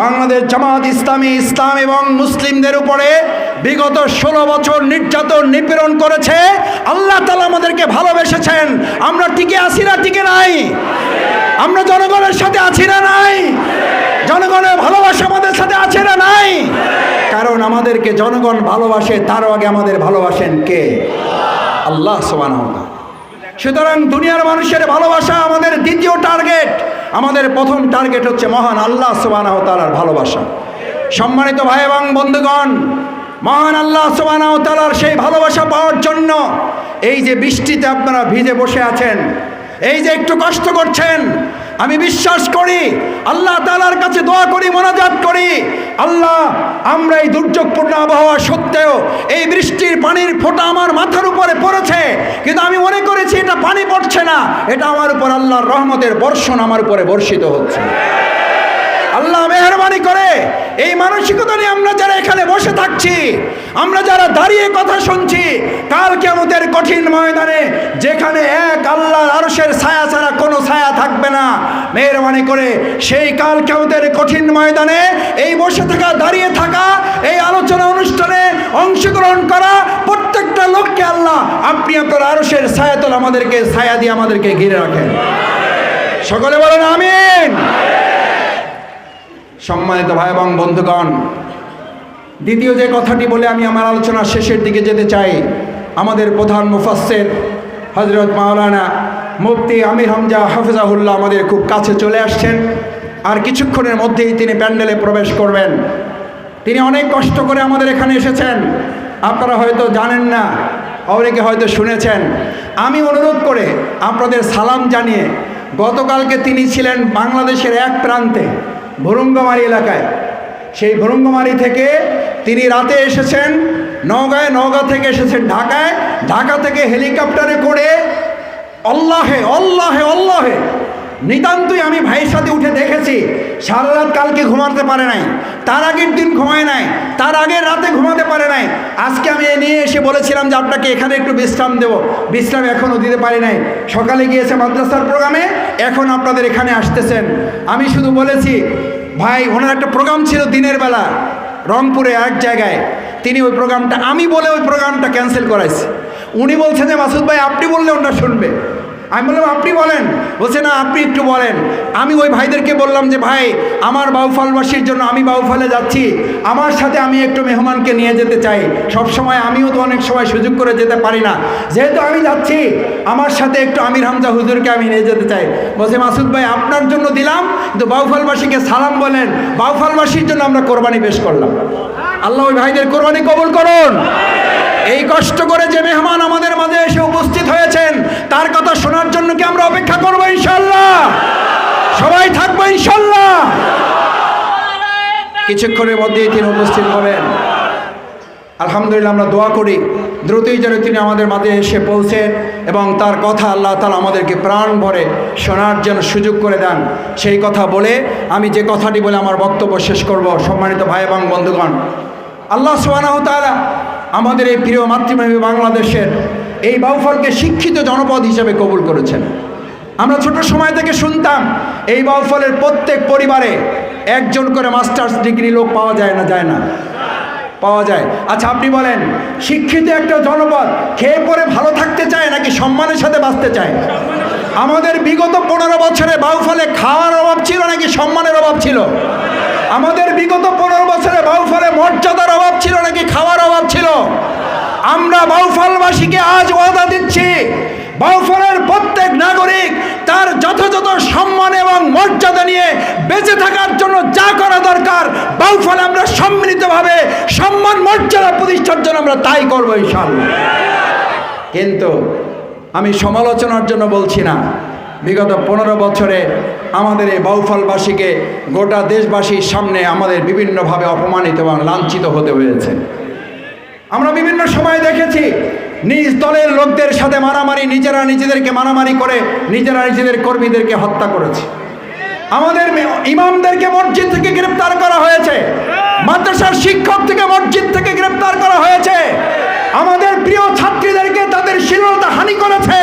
বাংলাদেশ জামাত ইসলামী ইসলাম এবং মুসলিমদের উপরে বিগত 16 বছর নির্যাতন নিপীড়ন করেছে। আল্লাহ তাআলা আমাদেরকে ভালোবেসেছেন। আমরা টিকে আছি না টিকে নাই? আমরা জনগণের সাথে আছি না নাই? জনগণের ভালোবাসা আমাদের সাথে আছে না নাই? কারণ আমাদেরকে জনগণ ভালোবাসে, তারও আগে আমাদের ভালোবাসেন কে? আল্লাহ সুবহানাহু ওয়া তাআলা। সুতরাং দুনিয়ার মানুষের ভালোবাসা আমাদের দ্বিতীয় টার্গেট। আমাদের প্রথম টার্গেট হচ্ছে মহান আল্লাহ সুবহানাহু ওয়া তাআলার ভালোবাসা। সম্মানিত ভাই এবং বন্ধুগণ, মহান আল্লাহ সুবহানাহু ওয়া তাআলার সেই ভালোবাসা পাওয়ার জন্য এই যে বৃষ্টিতে আপনারা ভিজে বসে আছেন, এই যে একটু কষ্ট করছেন, আমি বিশ্বাস করি, আল্লাহ তাআলার কাছে দোয়া করি, মোনাজাত করি, আল্লাহ আমরা এই দুর্যোগপূর্ণ আবহাওয়া সত্ত্বেও এই বৃষ্টির পানির ফোঁটা আমার মাথার উপরে পড়েছে, কিন্তু আমি মনে করেছি এটা পানি পড়ছে না, এটা আমার উপর আল্লাহর রহমতের বর্ষণ আমার উপরে বর্ষিত হচ্ছে। আল্লাহ মেহেরবানি করে এই মানসিকতা নিয়ে আমরা যারা এখানে বসে থাকছি, আমরা যারা দাঁড়িয়ে কথা শুনছি, কাল কিয়ামতের কঠিন ময়দানে যেখানে এক আল্লাহর আরশের ছায়া ছাড়া কোনো ছায়া থাকবে না, মেহেরবানি করে সেই কাল কিয়ামতের কঠিন ময়দানে এই বসে থাকা, দাঁড়িয়ে থাকা, এই আলোচনা অনুষ্ঠানে অংশগ্রহণ করা প্রত্যেকটা লোককে আল্লাহ আপনি আপনার আরশের ছায়াতল আমাদেরকে ছায়া দিয়ে আমাদেরকে ঘিরে রাখেন। সকলে বলেন আমিন। সম্মানিত ভাই এবং বন্ধুগণ, দ্বিতীয় যে কথাটি বলে আমি আমার আলোচনার শেষের দিকে যেতে চাই, আমাদের প্রধান মুফাসসির হযরত মাওলানা মুফতি আমির হামজা হাফিজাহুল্লাহ আমাদের খুব কাছে চলে আসছেন। আর কিছুক্ষণের মধ্যেই তিনি প্যান্ডেলে প্রবেশ করবেন। তিনি অনেক কষ্ট করে আমাদের এখানে এসেছেন, আপনারা হয়তো জানেন না, অনেকে হয়তো শুনেছেন। আমি অনুরোধ করে আপনাদের সালাম জানিয়ে, গতকালকে তিনি ছিলেন বাংলাদেশের এক প্রান্তে ভুরুঙ্গামারী এলাকায়, সেই ভুরুঙ্গামারী থেকে তিনি রাতে এসেছেন নওগাঁয়, নওগাঁ থেকে এসেছেন ঢাকায়, ঢাকা থেকে হেলিকপ্টারে করে আল্লাহে আল্লাহে আল্লাহে নিতান্তই আমি ভাইয়ের সাথে উঠে দেখেছি সারা রাত কালকে ঘুমাতে পারে নাই, তার আগের দিন ঘুমায় নাই, তার আগের রাতে ঘুমাতে পারে নাই। আজকে আমি নিয়ে এসে বলেছিলাম যে আপনাকে এখানে একটু বিশ্রাম দেব, বিশ্রাম এখনও দিতে পারি নাই। সকালে গিয়েছে মাদ্রাসার প্রোগ্রামে, এখন আপনাদের এখানে আসতেছেন। আমি শুধু বলেছি ভাই, ওনার একটা প্রোগ্রাম ছিল দিনের বেলা রংপুরে এক জায়গায়, তিনি ওই প্রোগ্রামটা, আমি বলে ওই প্রোগ্রামটা ক্যান্সেল করাইছি। উনি বলছেন যে মাসুদ ভাই আপনি বললে ওটা শুনবে। আমি বললাম আপনি বলেন। বলছে না আপনি একটু বলেন। আমি ওই ভাইদেরকে বললাম যে ভাই, আমার বাউফলবাসীর জন্য আমি বাউফলে যাচ্ছি, আমার সাথে আমি একটু মেহমানকে নিয়ে যেতে চাই। সব সময় আমিও তো অনেক সময় সুযোগ করে যেতে পারি না, যেহেতু আমি যাচ্ছি আমার সাথে একটু আমির হামজা হুজুরকে আমি নিয়ে যেতে চাই। বলছে মাসুদ ভাই আপনার জন্য দিলাম, কিন্তু বাউফলবাসীকে সালাম বলেন, বাউফলবাসীর জন্য আমরা কোরবানি পেশ করলাম। আল্লাহ ওই ভাইদের কোরবানি কবুল করুন। এই কষ্ট করে যে মেহমান আমাদের মাঝে এসে উপস্থিত হয়েছেন, তার কথা শোনার জন্য কি আমরা অপেক্ষা করবো? ইনশাআল্লাহ সবাই থাকবো ইনশাআল্লাহ। কিছুক্ষণের মধ্যেই তিনি উপস্থিত হবেন। আলহামদুলিল্লাহ, আমরা দোয়া করি দ্রুতই যেন তিনি আমাদের মাঝে এসে পৌঁছে এবং তার কথা আল্লাহ তাআলা আমাদেরকে প্রাণ ভরে শোনার জন্য সুযোগ করে দেন। সেই কথা বলে আমি যে কথাটি বলে আমার বক্তব্য শেষ করব। সম্মানিত ভাই এবং বন্ধুগণ, আল্লাহ সুবহানাহু ওয়া তাআলা আমাদের এই প্রিয় মাতৃভূমি বাংলাদেশের এই বাউফলকে শিক্ষিত জনপদ হিসেবে কবুল করেছেন। আমরা ছোট সময় থেকে শুনতাম এই বাউফলের প্রত্যেক পরিবারে একজন করে মাস্টার্স ডিগ্রি লোক পাওয়া যায় না, যায় না? পাওয়া যায়। আচ্ছা আপনি বলেন, শিক্ষিত একটা জনপদ খেয়ে পরে ভালো থাকতে চায় নাকি সম্মানের সাথে বাঁচতে চায়? আমাদের বিগত 15 বছরে বাউফলে খাওয়ার অভাব ছিল নাকি সম্মানের অভাব ছিল? আমাদের বিগত 15 বছরে বাউফলে মর্যাদার অভাব ছিল নাকি খাওয়ার অভাব ছিল? আমরা বাউফলবাসীকে আজ ওয়াদা দিচ্ছি, বাউফলের প্রত্যেক নাগরিক তার যথাযথ সম্মান এবং মর্যাদা নিয়ে বেঁচে থাকার জন্য যা করা দরকার বাউফলে আমরা সম্মিলিতভাবে সম্মান মর্যাদা প্রতিষ্ঠার জন্য আমরা তাই করবো ইনশাআল্লাহ। কিন্তু আমি সমালোচনার জন্য বলছি না, বিগত 15 বছরে আমাদের এই বাউফলবাসীকে গোটা দেশবাসীর সামনে আমাদের বিভিন্নভাবে অপমানিত এবং লাঞ্ছিত হতে হয়েছে। আমরা বিভিন্ন সময় দেখেছি নিজ দলের লোকদের সাথে মারামারি, নিজেরা নিজেদেরকে মারামারি করে নিজেরা নিজেদের কর্মীদেরকে হত্যা করেছে। আমাদের ইমামদেরকে মসজিদ থেকে গ্রেপ্তার করা হয়েছে, মাদ্রাসার শিক্ষক থেকে মসজিদ থেকে গ্রেপ্তার করা হয়েছে, আমাদের প্রিয় ছাত্রীদেরকে তাদের শ্লীলতা হানি করেছে।